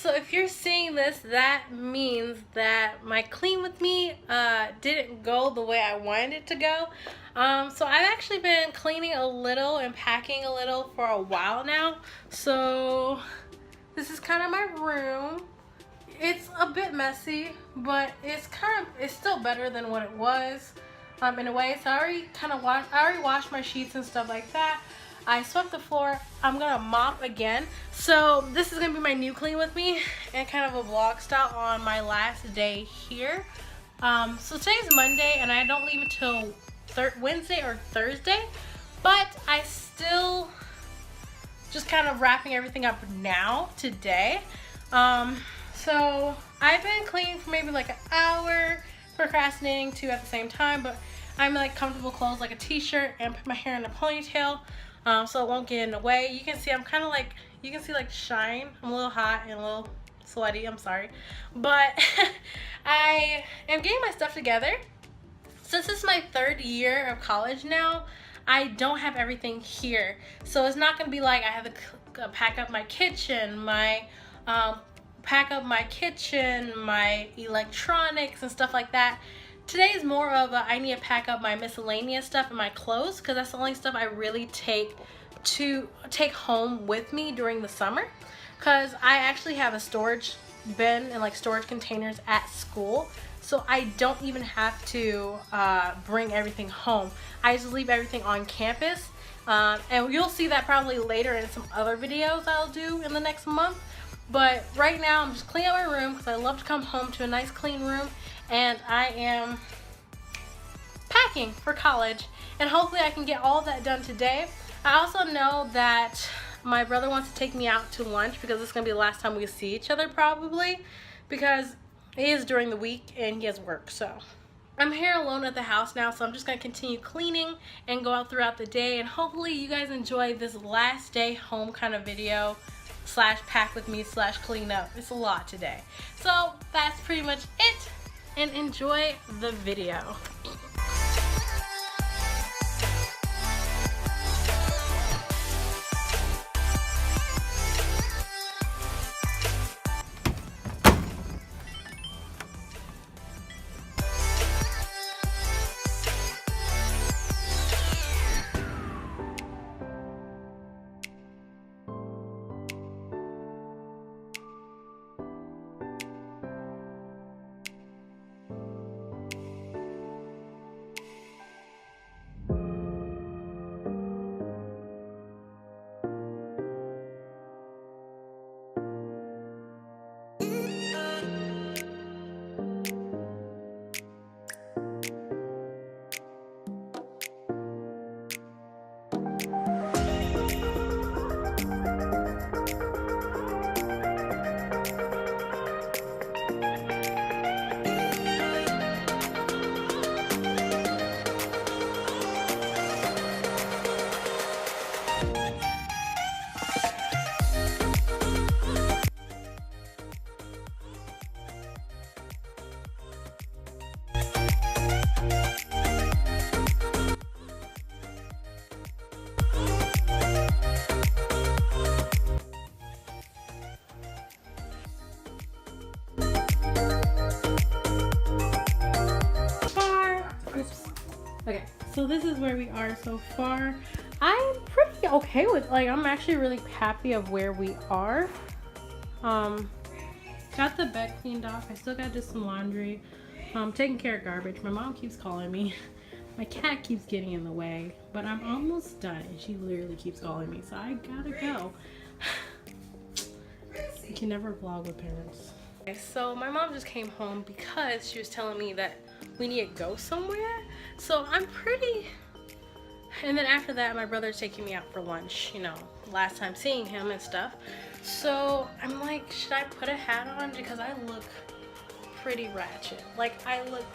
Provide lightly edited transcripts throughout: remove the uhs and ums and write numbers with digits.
so if you're seeing this, that means that my clean with me didn't go the way I wanted it to go. So I've actually been cleaning a little and packing a little for a while now. So this is kind of my room. It's a bit messy, but it's still better than what it was in a way. So I already washed my sheets and stuff like that. I swept the floor. I'm gonna mop again. So this is gonna be my new clean with me and kind of a vlog style on my last day here. So today's Monday and I don't leave until Wednesday or Thursday, but I still just kind of wrapping everything up now today. So I've been cleaning for maybe like an hour, procrastinating too at the same time, but I'm like comfortable clothes like a t-shirt and put my hair in a ponytail. So it won't get in the way. You can see I'm kind of like, you can see like shine. I'm a little hot and a little sweaty, I'm sorry. But I am getting my stuff together. Since it's my third year of college now, I don't have everything here. So it's not gonna be like I have to pack up my kitchen, my electronics and stuff like that. Today is more of a I need to pack up my miscellaneous stuff and my clothes, because that's the only stuff I really take home with me during the summer, because I actually have a storage bin and like storage containers at school, so I don't even have to bring everything home. I just leave everything on campus, and you'll see that probably later in some other videos I'll do in the next month. But right now I'm just cleaning up my room because I love to come home to a nice clean room, and I am packing for college, and hopefully I can get all of that done today. I also know that my brother wants to take me out to lunch because it's going to be the last time we see each other probably, because it is during the week and he has work. So I'm here alone at the house now, so I'm just going to continue cleaning and go out throughout the day, and hopefully you guys enjoy this last day home kind of video slash pack with me slash clean up. It's a lot today. So that's pretty much it, and enjoy the video. Okay, so this is where we are so far. I'm pretty okay with, like, I'm actually really happy of where we are. Got the bed cleaned off. I still gotta do some laundry. Taking care of garbage. My mom keeps calling me. My cat keeps getting in the way, but I'm almost done, and she literally keeps calling me, so I gotta go. You can never vlog with parents. Okay, so my mom just came home because she was telling me that we need to go somewhere. So I'm pretty... And then after that, my brother's taking me out for lunch, you know, last time seeing him and stuff. So I'm like, should I put a hat on? Because I look pretty ratchet. Like, I look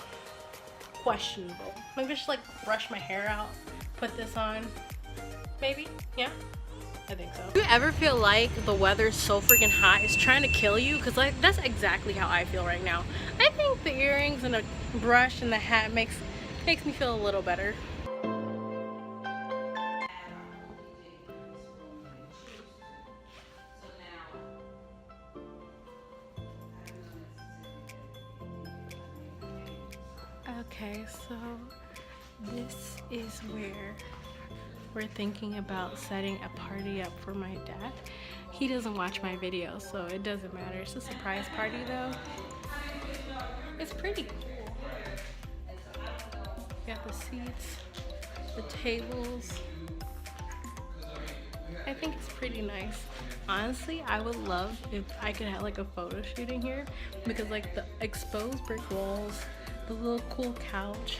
questionable. Maybe I should like brush my hair out, put this on. Maybe? Yeah? I think so. Do you ever feel like the weather's so freaking hot, it's trying to kill you? Because like, that's exactly how I feel right now. I think the earrings and the brush and the hat makes me feel a little better. Okay, so this is where we're thinking about setting a party up for my dad. He doesn't watch my videos, so it doesn't matter. It's a surprise party though. It's pretty cool. Got the seats, the tables. I think it's pretty nice. Honestly, I would love if I could have like a photo shoot in here, because like the exposed brick walls, the little cool couch,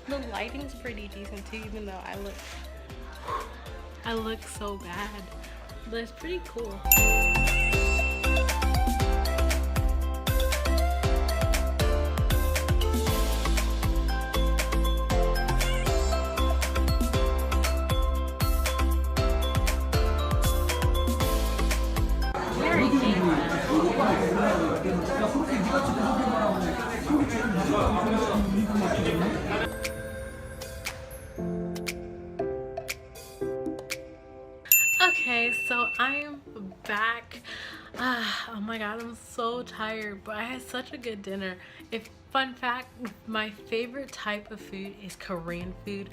the lighting's pretty decent too, even though I look so bad, but it's pretty cool. Okay, so I am back. Oh my god, I'm so tired, but I had such a good dinner. Fun fact, my favorite type of food is Korean food.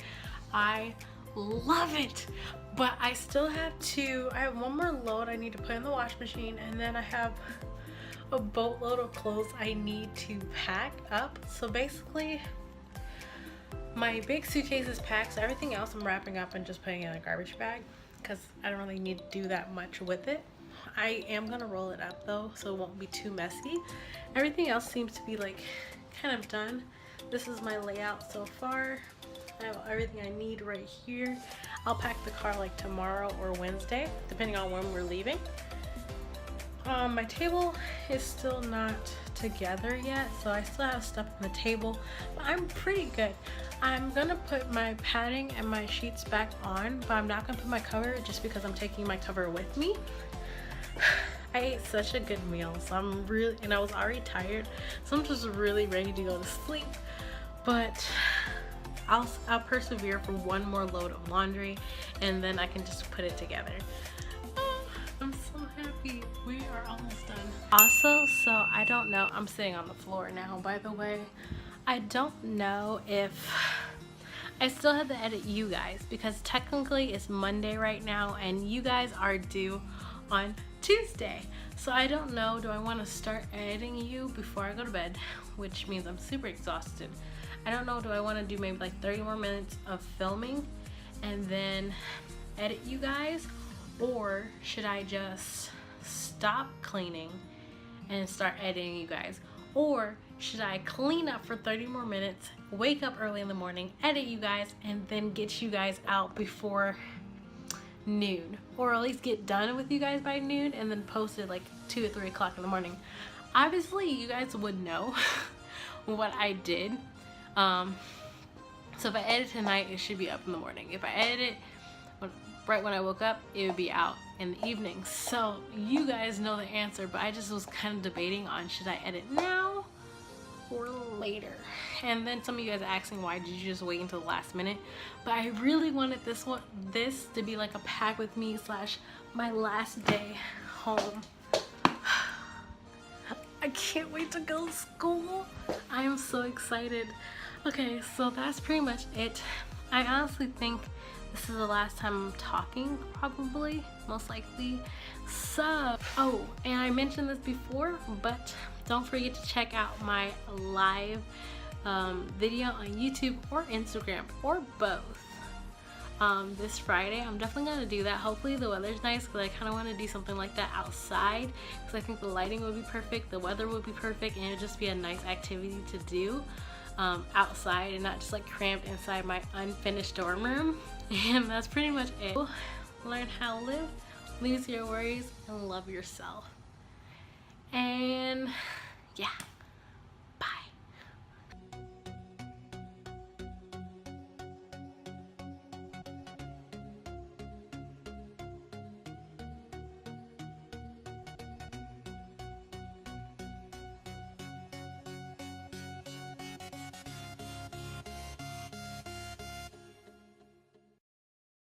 I love it, but I still have I have one more load I need to put in the wash machine, and then I have a boatload of clothes I need to pack up. So basically, my big suitcase is packed, so everything else I'm wrapping up and just putting in a garbage bag, because I don't really need to do that much with it. I am gonna roll it up though, so it won't be too messy. Everything else seems to be like kind of done. This is my layout so far. I have everything I need right here. I'll pack the car like tomorrow or Wednesday, depending on when we're leaving. My table is still not together yet, so I still have stuff on the table, but I'm pretty good. I'm gonna put my padding and my sheets back on, but I'm not gonna put my cover just because I'm taking my cover with me. I ate such a good meal, so and I was already tired, so I'm just really ready to go to sleep. But I'll persevere for one more load of laundry, and then I can just put it together. I'm so happy. We are almost done. Also, so I don't know, I'm sitting on the floor now, by the way. I don't know if I still have to edit you guys, because technically it's Monday right now and you guys are due on Tuesday. So I don't know, do I want to start editing you before I go to bed, which means I'm super exhausted. I don't know, do I want to do maybe like 30 more minutes of filming and then edit you guys, or should I just stop cleaning and start editing you guys? Or should I clean up for 30 more minutes, wake up early in the morning, edit you guys, and then get you guys out before noon? Or at least get done with you guys by noon and then post it like 2 or 3 o'clock in the morning. Obviously, you guys would know what I did. So if I edit tonight, it should be up in the morning. If I edit it right when I woke up, it would be out in the evening. So you guys know the answer, but I just was kind of debating on, should I edit now or later? And then some of you guys are asking, why did you just wait until the last minute? But I really wanted this to be like a pack with me / my last day home. I can't wait to go to school. I am so excited. Okay, so that's pretty much it. I honestly think this is the last time I'm talking, probably, most likely. So, oh, and I mentioned this before, but don't forget to check out my live video on YouTube or Instagram, or both. This Friday, I'm definitely gonna do that. Hopefully the weather's nice, because I kind of want to do something like that outside, because I think the lighting would be perfect, the weather would be perfect, and it would just be a nice activity to do outside and not just like cramped inside my unfinished dorm room. And that's pretty much it. Learn how to live, lose your worries, and love yourself. And yeah.